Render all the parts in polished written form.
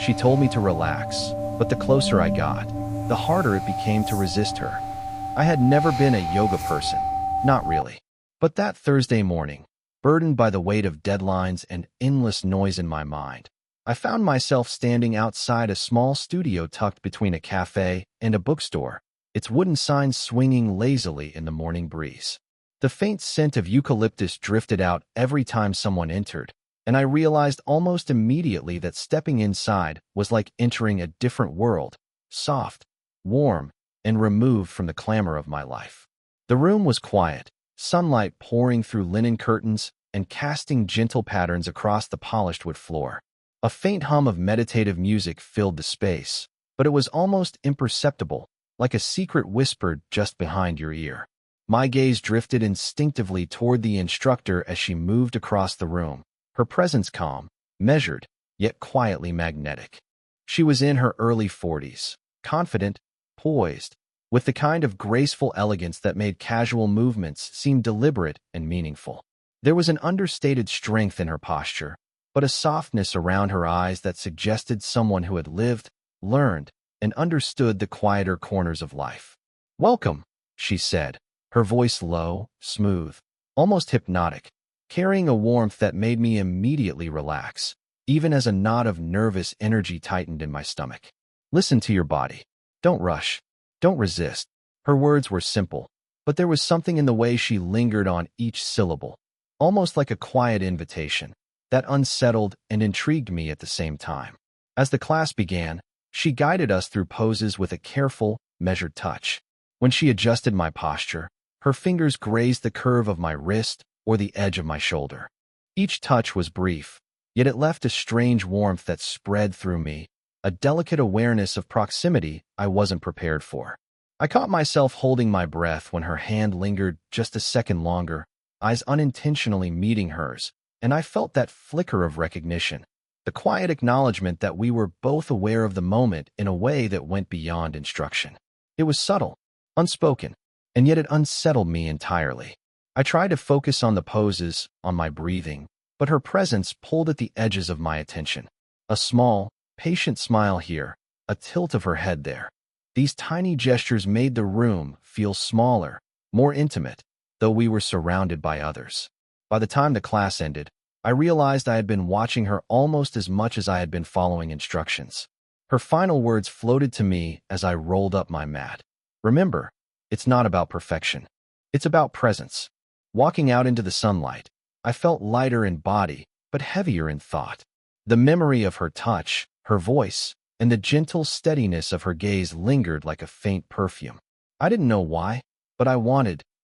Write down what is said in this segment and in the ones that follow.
She told me to relax, but the closer I got, the harder it became to resist her. I had never been a yoga person, not really. But that Thursday morning, burdened by the weight of deadlines and endless noise in my mind, I found myself standing outside a small studio tucked between a cafe and a bookstore, its wooden signs swinging lazily in the morning breeze. The faint scent of eucalyptus drifted out every time someone entered, and I realized almost immediately that stepping inside was like entering a different world, soft, warm, and removed from the clamor of my life. The room was quiet, sunlight pouring through linen curtains and casting gentle patterns across the polished wood floor. A faint hum of meditative music filled the space, but it was almost imperceptible, like a secret whispered just behind your ear. My gaze drifted instinctively toward the instructor as she moved across the room, her presence calm, measured, yet quietly magnetic. She was in her early 40s, confident, poised, with the kind of graceful elegance that made casual movements seem deliberate and meaningful. There was an understated strength in her posture, but a softness around her eyes that suggested someone who had lived, learned, and understood the quieter corners of life. "Welcome," she said, her voice low, smooth, almost hypnotic, carrying a warmth that made me immediately relax, even as a knot of nervous energy tightened in my stomach. "Listen to your body. Don't rush. Don't resist." Her words were simple, but there was something in the way she lingered on each syllable, almost like a quiet invitation, that unsettled and intrigued me at the same time. As the class began, she guided us through poses with a careful, measured touch. When she adjusted my posture, her fingers grazed the curve of my wrist or the edge of my shoulder. Each touch was brief, yet it left a strange warmth that spread through me, a delicate awareness of proximity I wasn't prepared for. I caught myself holding my breath when her hand lingered just a second longer, eyes unintentionally meeting hers, and I felt that flicker of recognition, the quiet acknowledgement that we were both aware of the moment in a way that went beyond instruction. It was subtle, unspoken, and yet it unsettled me entirely. I tried to focus on the poses, on my breathing, but her presence pulled at the edges of my attention. A small, patient smile here, a tilt of her head there. These tiny gestures made the room feel smaller, more intimate, though we were surrounded by others. By the time the class ended, I realized I had been watching her almost as much as I had been following instructions. Her final words floated to me as I rolled up my mat. "Remember, it's not about perfection. It's about presence." Walking out into the sunlight, I felt lighter in body, but heavier in thought. The memory of her touch, her voice, and the gentle steadiness of her gaze lingered like a faint perfume. I didn't know why, but I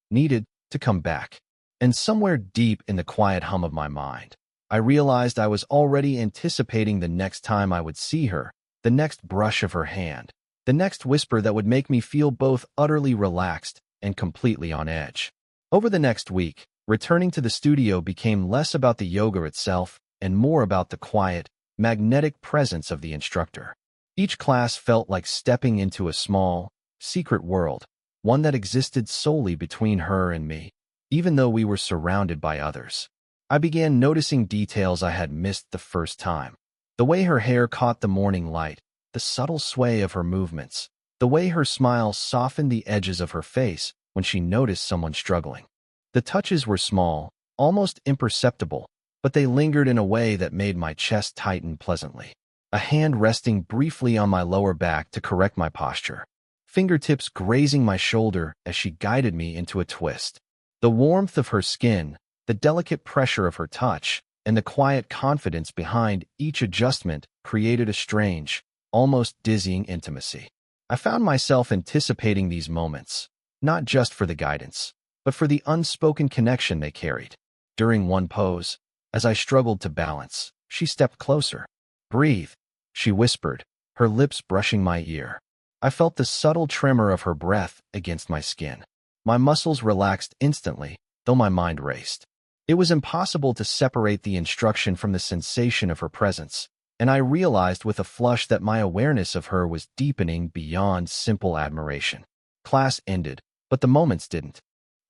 needed to come back. And somewhere deep in the quiet hum of my mind, I realized I was already anticipating the next time I would see her, the next brush of her hand, the next whisper that would make me feel both utterly relaxed and completely on edge. Over the next week, returning to the studio became less about the yoga itself and more about the quiet, magnetic presence of the instructor. Each class felt like stepping into a small, secret world, one that existed solely between her and me, even though we were surrounded by others. I began noticing details I had missed the first time. The way her hair caught the morning light, the subtle sway of her movements, the way her smile softened the edges of her face when she noticed someone struggling. The touches were small, almost imperceptible, but they lingered in a way that made my chest tighten pleasantly. A hand resting briefly on my lower back to correct my posture, fingertips grazing my shoulder as she guided me into a twist. The warmth of her skin, the delicate pressure of her touch, and the quiet confidence behind each adjustment created a strange, almost dizzying intimacy. I found myself anticipating these moments, not just for the guidance, but for the unspoken connection they carried. During one pose, as I struggled to balance, she stepped closer. "Breathe," she whispered, her lips brushing my ear. I felt the subtle tremor of her breath against my skin. My muscles relaxed instantly, though my mind raced. It was impossible to separate the instruction from the sensation of her presence, and I realized with a flush that my awareness of her was deepening beyond simple admiration. Class ended, but the moments didn't.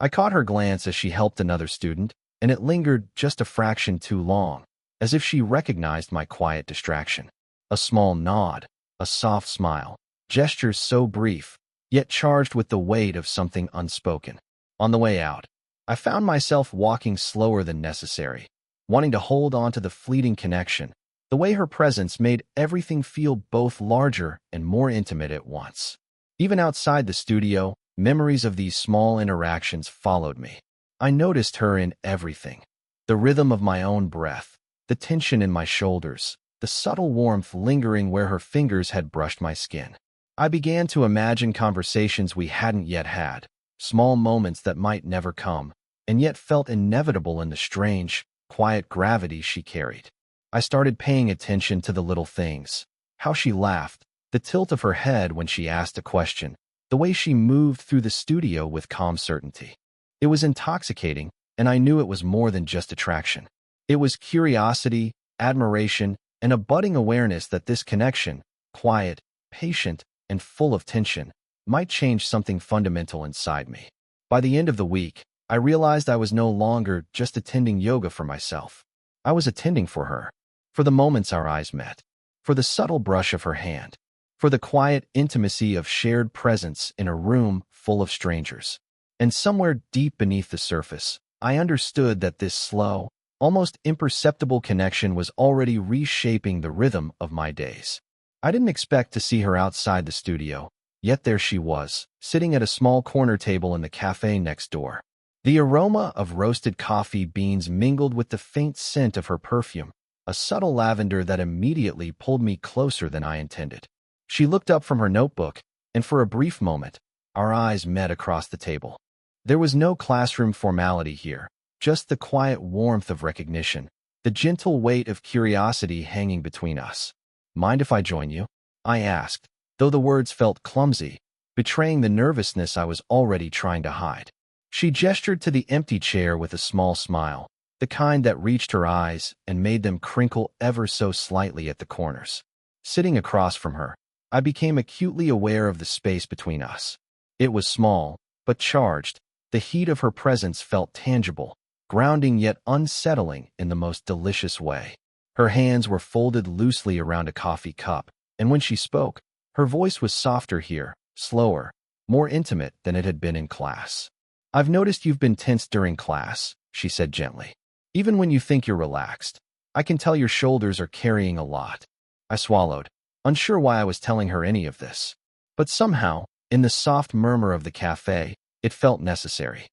I caught her glance as she helped another student, and it lingered just a fraction too long, as if she recognized my quiet distraction. A small nod, a soft smile, gestures so brief, yet charged with the weight of something unspoken. On the way out, I found myself walking slower than necessary, wanting to hold on to the fleeting connection. The way her presence made everything feel both larger and more intimate at once. Even outside the studio, memories of these small interactions followed me. I noticed her in everything. The rhythm of my own breath, the tension in my shoulders, the subtle warmth lingering where her fingers had brushed my skin. I began to imagine conversations we hadn't yet had, small moments that might never come, and yet felt inevitable in the strange, quiet gravity she carried. I started paying attention to the little things, how she laughed, the tilt of her head when she asked a question, the way she moved through the studio with calm certainty. It was intoxicating, and I knew it was more than just attraction. It was curiosity, admiration, and a budding awareness that this connection, quiet, patient, and full of tension, might change something fundamental inside me. By the end of the week, I realized I was no longer just attending yoga for myself. I was attending for her, for the moments our eyes met, for the subtle brush of her hand, for the quiet intimacy of shared presence in a room full of strangers. And somewhere deep beneath the surface, I understood that this slow, almost imperceptible connection was already reshaping the rhythm of my days. I didn't expect to see her outside the studio, yet there she was, sitting at a small corner table in the cafe next door. The aroma of roasted coffee beans mingled with the faint scent of her perfume, a subtle lavender that immediately pulled me closer than I intended. She looked up from her notebook, and for a brief moment, our eyes met across the table. There was no classroom formality here, just the quiet warmth of recognition, the gentle weight of curiosity hanging between us. "Mind if I join you?" I asked, though the words felt clumsy, betraying the nervousness I was already trying to hide. She gestured to the empty chair with a small smile, the kind that reached her eyes and made them crinkle ever so slightly at the corners. Sitting across from her, I became acutely aware of the space between us. It was small, but charged. The heat of her presence felt tangible, grounding yet unsettling in the most delicious way. Her hands were folded loosely around a coffee cup, and when she spoke, her voice was softer here, slower, more intimate than it had been in class. "I've noticed you've been tense during class," she said gently. "Even when you think you're relaxed, I can tell your shoulders are carrying a lot." I swallowed, unsure why I was telling her any of this. But somehow, in the soft murmur of the cafe, it felt necessary.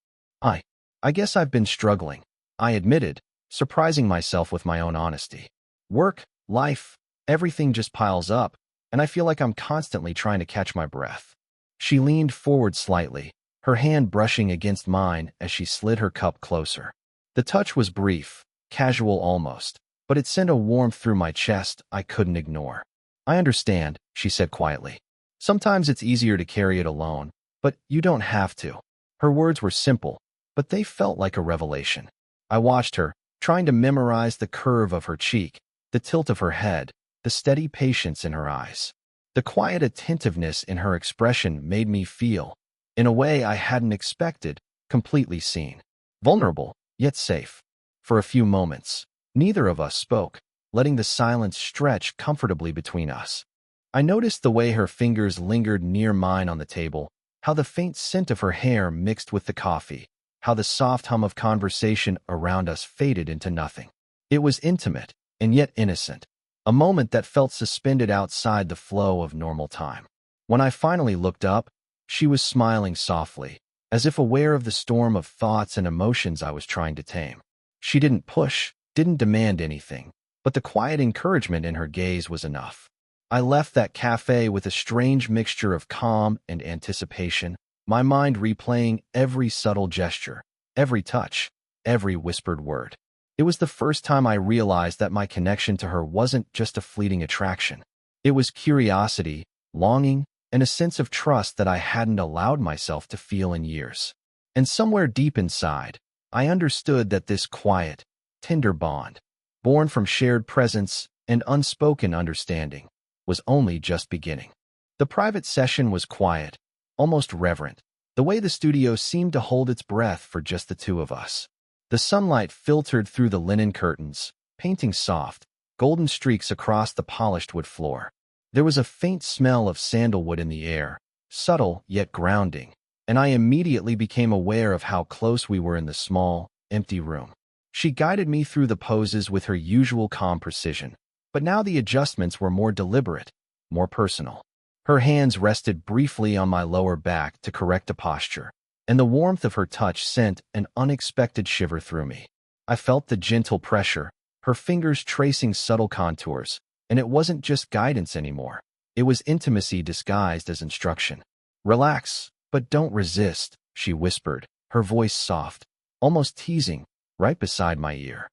I guess I've been struggling," I admitted, surprising myself with my own honesty. "Work, life, everything just piles up, and I feel like I'm constantly trying to catch my breath." She leaned forward slightly, her hand brushing against mine as she slid her cup closer. The touch was brief, casual almost, but it sent a warmth through my chest I couldn't ignore. "I understand," she said quietly. "Sometimes it's easier to carry it alone, but you don't have to." Her words were simple, but they felt like a revelation. I watched her, trying to memorize the curve of her cheek, the tilt of her head, the steady patience in her eyes. The quiet attentiveness in her expression made me feel, in a way I hadn't expected, completely seen. Vulnerable, yet safe. For a few moments, neither of us spoke, letting the silence stretch comfortably between us. I noticed the way her fingers lingered near mine on the table, how the faint scent of her hair mixed with the coffee, how the soft hum of conversation around us faded into nothing. It was intimate, and yet innocent, a moment that felt suspended outside the flow of normal time. When I finally looked up, she was smiling softly, as if aware of the storm of thoughts and emotions I was trying to tame. She didn't push, didn't demand anything, but the quiet encouragement in her gaze was enough. I left that cafe with a strange mixture of calm and anticipation, my mind replaying every subtle gesture, every touch, every whispered word. It was the first time I realized that my connection to her wasn't just a fleeting attraction. It was curiosity, longing, and a sense of trust that I hadn't allowed myself to feel in years. And somewhere deep inside, I understood that this quiet, tender bond, born from shared presence and unspoken understanding, was only just beginning. The private session was quiet, almost reverent, the way the studio seemed to hold its breath for just the two of us. The sunlight filtered through the linen curtains, painting soft, golden streaks across the polished wood floor. There was a faint smell of sandalwood in the air, subtle yet grounding, and I immediately became aware of how close we were in the small, empty room. She guided me through the poses with her usual calm precision, but now the adjustments were more deliberate, more personal. Her hands rested briefly on my lower back to correct a posture, and the warmth of her touch sent an unexpected shiver through me. I felt the gentle pressure, her fingers tracing subtle contours, and it wasn't just guidance anymore. It was intimacy disguised as instruction. "Relax, but don't resist," she whispered, her voice soft, almost teasing, right beside my ear.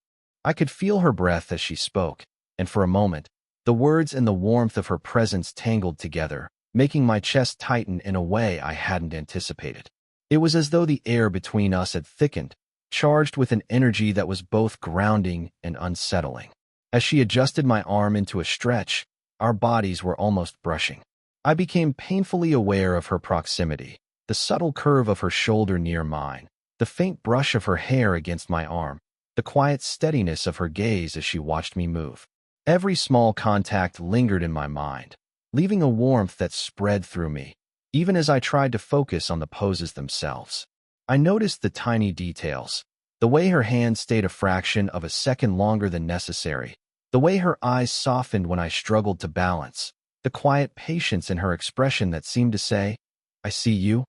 I could feel her breath as she spoke, and for a moment, the words and the warmth of her presence tangled together, making my chest tighten in a way I hadn't anticipated. It was as though the air between us had thickened, charged with an energy that was both grounding and unsettling. As she adjusted my arm into a stretch, our bodies were almost brushing. I became painfully aware of her proximity, the subtle curve of her shoulder near mine, the faint brush of her hair against my arm, the quiet steadiness of her gaze as she watched me move. Every small contact lingered in my mind, leaving a warmth that spread through me, even as I tried to focus on the poses themselves. I noticed the tiny details, the way her hand stayed a fraction of a second longer than necessary, the way her eyes softened when I struggled to balance, the quiet patience in her expression that seemed to say, "I see you,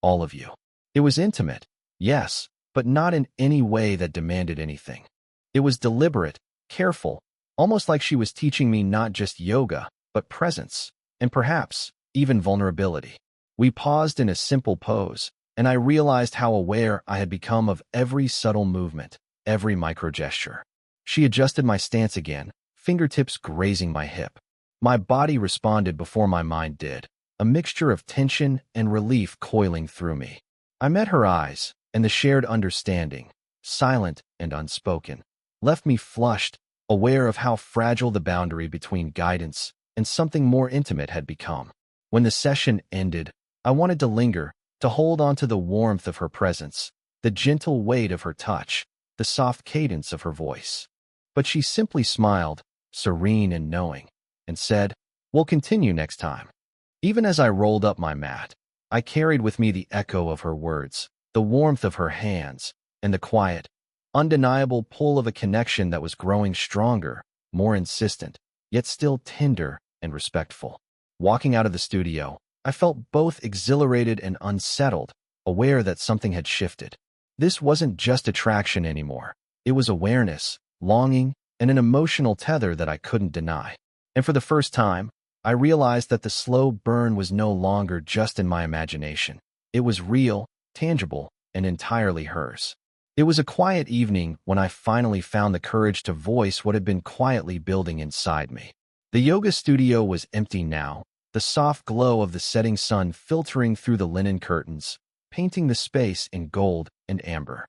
all of you." It was intimate, yes, but not in any way that demanded anything. It was deliberate, careful, almost like she was teaching me not just yoga, but presence, and perhaps even vulnerability. We paused in a simple pose, and I realized how aware I had become of every subtle movement, every micro-gesture. She adjusted my stance again, fingertips grazing my hip. My body responded before my mind did, a mixture of tension and relief coiling through me. I met her eyes, and the shared understanding, silent and unspoken, left me flushed, aware of how fragile the boundary between guidance and something more intimate had become. When the session ended, I wanted to linger, to hold on to the warmth of her presence, the gentle weight of her touch, the soft cadence of her voice. But she simply smiled, serene and knowing, and said, "We'll continue next time." Even as I rolled up my mat, I carried with me the echo of her words, the warmth of her hands, and the quiet, undeniable pull of a connection that was growing stronger, more insistent, yet still tender and respectful. Walking out of the studio, I felt both exhilarated and unsettled, aware that something had shifted. This wasn't just attraction anymore. It was awareness, longing, and an emotional tether that I couldn't deny. And for the first time, I realized that the slow burn was no longer just in my imagination. It was real, tangible, and entirely hers. It was a quiet evening when I finally found the courage to voice what had been quietly building inside me. The yoga studio was empty now, the soft glow of the setting sun filtering through the linen curtains, painting the space in gold and amber.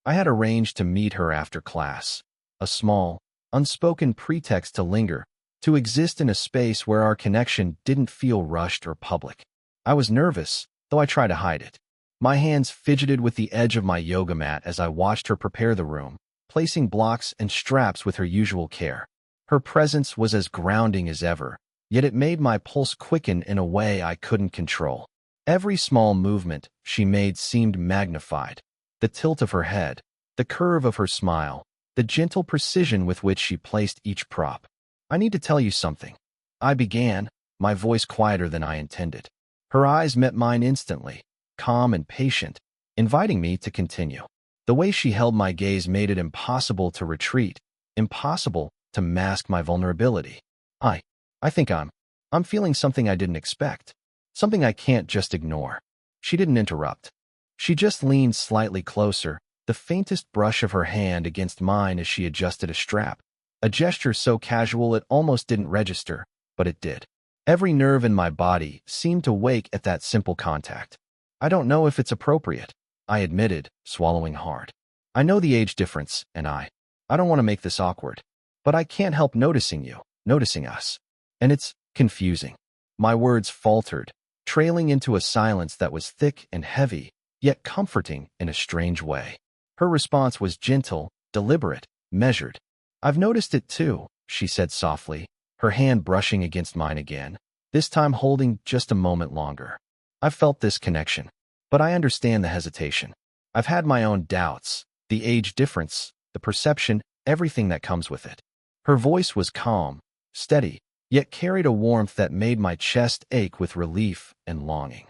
I had arranged to meet her after class, a small, unspoken pretext to linger, to exist in a space where our connection didn't feel rushed or public. I was nervous, though I tried to hide it. My hands fidgeted with the edge of my yoga mat as I watched her prepare the room, placing blocks and straps with her usual care. Her presence was as grounding as ever, yet it made my pulse quicken in a way I couldn't control. Every small movement she made seemed magnified. The tilt of her head, the curve of her smile, the gentle precision with which she placed each prop. "I need to tell you something," I began, my voice quieter than I intended. Her eyes met mine instantly, calm and patient, inviting me to continue. The way she held my gaze made it impossible to retreat, impossible to mask my vulnerability. I think I'm feeling something I didn't expect, something I can't just ignore." She didn't interrupt. She just leaned slightly closer, the faintest brush of her hand against mine as she adjusted a strap, a gesture so casual it almost didn't register, but it did. Every nerve in my body seemed to wake at that simple contact. "I don't know if it's appropriate," I admitted, swallowing hard. "I know the age difference, and I don't want to make this awkward, but I can't help noticing you, noticing us. And it's confusing." My words faltered, trailing into a silence that was thick and heavy, yet comforting in a strange way. Her response was gentle, deliberate, measured. "I've noticed it too," she said softly, her hand brushing against mine again, this time holding just a moment longer. I've felt this connection, but I understand the hesitation. I've had my own doubts, the age difference, the perception, everything that comes with it. Her voice was calm, steady, yet carried a warmth that made my chest ache with relief and longing.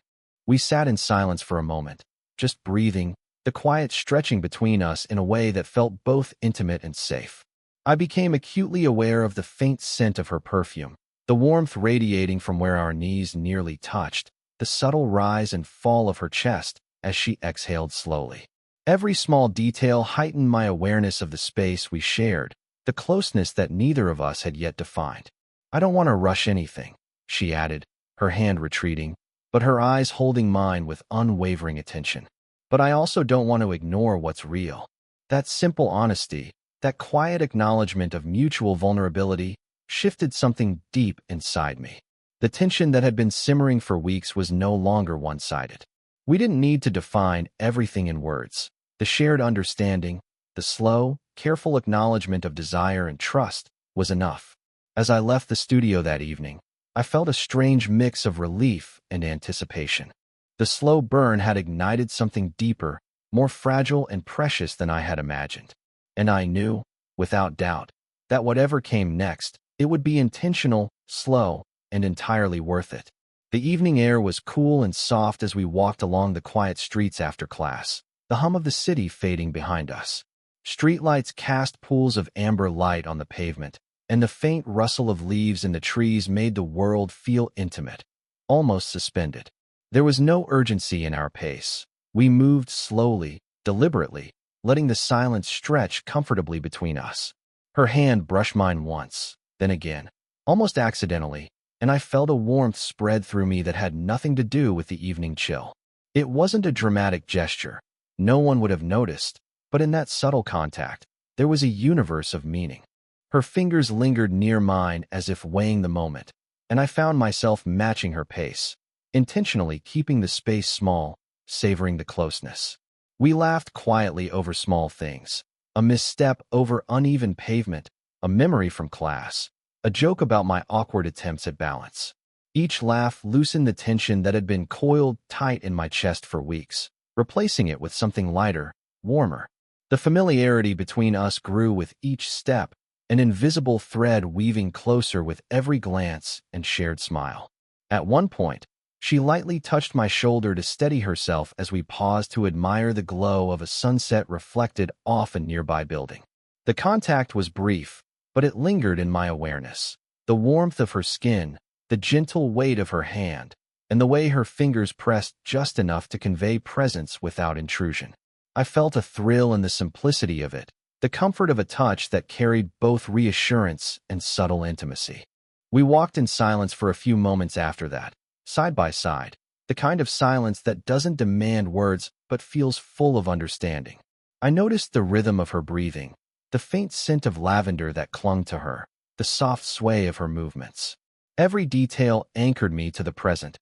We sat in silence for a moment, just breathing, the quiet stretching between us in a way that felt both intimate and safe. I became acutely aware of the faint scent of her perfume, the warmth radiating from where our knees nearly touched, the subtle rise and fall of her chest as she exhaled slowly. Every small detail heightened my awareness of the space we shared, the closeness that neither of us had yet defined. I don't want to rush anything, she added, her hand retreating, but her eyes holding mine with unwavering attention. But I also don't want to ignore what's real. That simple honesty, that quiet acknowledgement of mutual vulnerability, shifted something deep inside me. The tension that had been simmering for weeks was no longer one-sided. We didn't need to define everything in words. The shared understanding, the slow, careful acknowledgement of desire and trust was enough. As I left the studio that evening, I felt a strange mix of relief and anticipation. The slow burn had ignited something deeper, more fragile and precious than I had imagined. And I knew, without doubt, that whatever came next, it would be intentional, slow, and entirely worth it. The evening air was cool and soft as we walked along the quiet streets after class, the hum of the city fading behind us. Streetlights cast pools of amber light on the pavement, and the faint rustle of leaves in the trees made the world feel intimate, almost suspended. There was no urgency in our pace. We moved slowly, deliberately, letting the silence stretch comfortably between us. Her hand brushed mine once, then again, almost accidentally, and I felt a warmth spread through me that had nothing to do with the evening chill. It wasn't a dramatic gesture. No one would have noticed, but in that subtle contact, there was a universe of meaning. Her fingers lingered near mine as if weighing the moment, and I found myself matching her pace, intentionally keeping the space small, savoring the closeness. We laughed quietly over small things, a misstep over uneven pavement, a memory from class, a joke about my awkward attempts at balance. Each laugh loosened the tension that had been coiled tight in my chest for weeks, replacing it with something lighter, warmer. The familiarity between us grew with each step, an invisible thread weaving closer with every glance and shared smile. At one point, she lightly touched my shoulder to steady herself as we paused to admire the glow of a sunset reflected off a nearby building. The contact was brief, but it lingered in my awareness. The warmth of her skin, the gentle weight of her hand, and the way her fingers pressed just enough to convey presence without intrusion. I felt a thrill in the simplicity of it, the comfort of a touch that carried both reassurance and subtle intimacy. We walked in silence for a few moments after that, side by side, the kind of silence that doesn't demand words but feels full of understanding. I noticed the rhythm of her breathing, the faint scent of lavender that clung to her, the soft sway of her movements. Every detail anchored me to the present,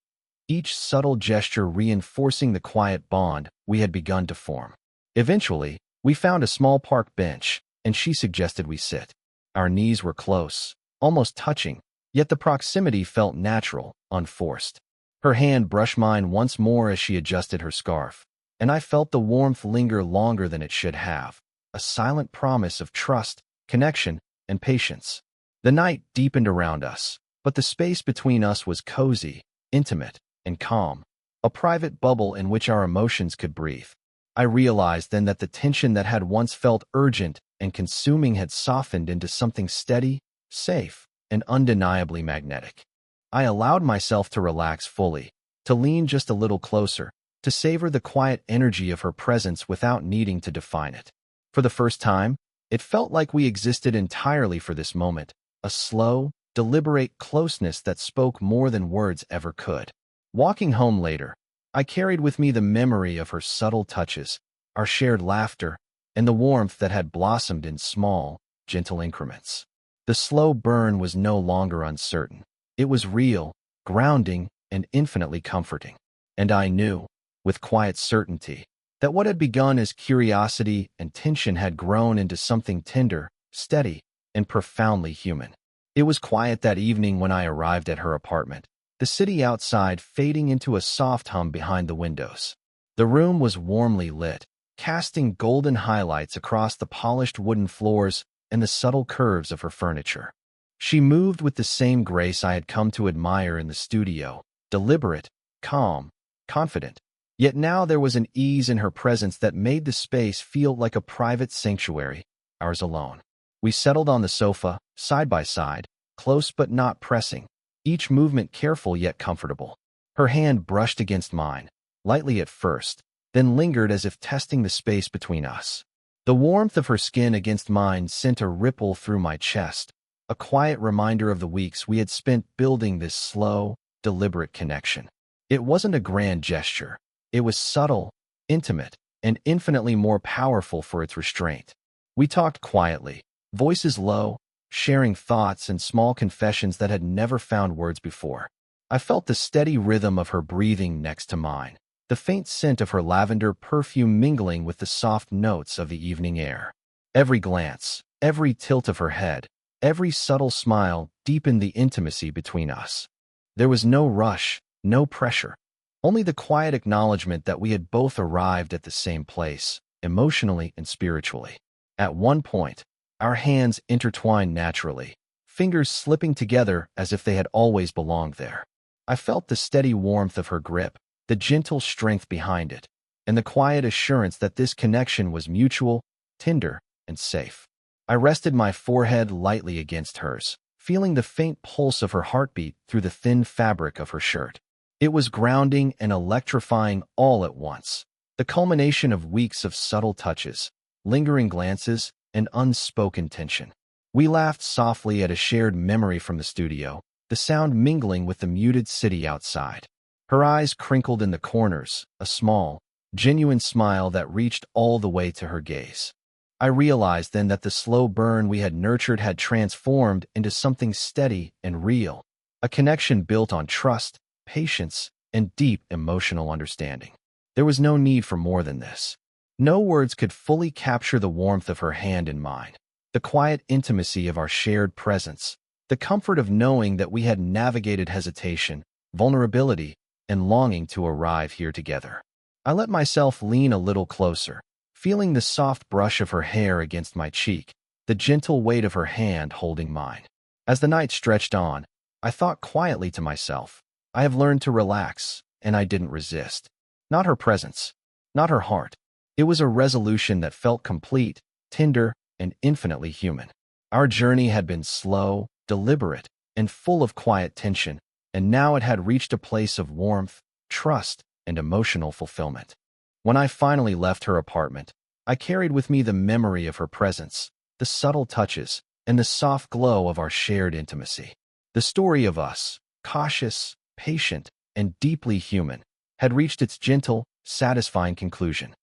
each subtle gesture reinforcing the quiet bond we had begun to form. Eventually, we found a small park bench, and she suggested we sit. Our knees were close, almost touching, yet the proximity felt natural, unforced. Her hand brushed mine once more as she adjusted her scarf, and I felt the warmth linger longer than it should have, a silent promise of trust, connection, and patience. The night deepened around us, but the space between us was cozy, intimate, and calm, a private bubble in which our emotions could breathe. I realized then that the tension that had once felt urgent and consuming had softened into something steady, safe, and undeniably magnetic. I allowed myself to relax fully, to lean just a little closer, to savor the quiet energy of her presence without needing to define it. For the first time, it felt like we existed entirely for this moment, a slow, deliberate closeness that spoke more than words ever could. Walking home later, I carried with me the memory of her subtle touches, our shared laughter, and the warmth that had blossomed in small, gentle increments. The slow burn was no longer uncertain. It was real, grounding, and infinitely comforting. And I knew, with quiet certainty, that what had begun as curiosity and tension had grown into something tender, steady, and profoundly human. It was quiet that evening when I arrived at her apartment, the city outside fading into a soft hum behind the windows. The room was warmly lit, casting golden highlights across the polished wooden floors and the subtle curves of her furniture. She moved with the same grace I had come to admire in the studio, deliberate, calm, confident. Yet now there was an ease in her presence that made the space feel like a private sanctuary, ours alone. We settled on the sofa, side by side, close but not pressing, each movement careful yet comfortable. Her hand brushed against mine, lightly at first, then lingered as if testing the space between us. The warmth of her skin against mine sent a ripple through my chest, a quiet reminder of the weeks we had spent building this slow, deliberate connection. It wasn't a grand gesture. It was subtle, intimate, and infinitely more powerful for its restraint. We talked quietly, voices low, sharing thoughts and small confessions that had never found words before. I felt the steady rhythm of her breathing next to mine, the faint scent of her lavender perfume mingling with the soft notes of the evening air. Every glance, every tilt of her head, every subtle smile deepened the intimacy between us. There was no rush, no pressure, only the quiet acknowledgement that we had both arrived at the same place, emotionally and spiritually. At one point, our hands intertwined naturally, fingers slipping together as if they had always belonged there. I felt the steady warmth of her grip, the gentle strength behind it, and the quiet assurance that this connection was mutual, tender, and safe. I rested my forehead lightly against hers, feeling the faint pulse of her heartbeat through the thin fabric of her shirt. It was grounding and electrifying all at once, the culmination of weeks of subtle touches, lingering glances, and unspoken tension. We laughed softly at a shared memory from the studio, the sound mingling with the muted city outside. Her eyes crinkled in the corners, a small, genuine smile that reached all the way to her gaze. I realized then that the slow burn we had nurtured had transformed into something steady and real, a connection built on trust, patience, and deep emotional understanding. There was no need for more than this. No words could fully capture the warmth of her hand in mine, the quiet intimacy of our shared presence, the comfort of knowing that we had navigated hesitation, vulnerability, and longing to arrive here together. I let myself lean a little closer, feeling the soft brush of her hair against my cheek, the gentle weight of her hand holding mine. As the night stretched on, I thought quietly to myself, I have learned to relax, and I didn't resist. Not her presence, not her heart. It was a resolution that felt complete, tender, and infinitely human. Our journey had been slow, deliberate, and full of quiet tension, and now it had reached a place of warmth, trust, and emotional fulfillment. When I finally left her apartment, I carried with me the memory of her presence, the subtle touches, and the soft glow of our shared intimacy. The story of us, cautious, patient, and deeply human, had reached its gentle, satisfying conclusion.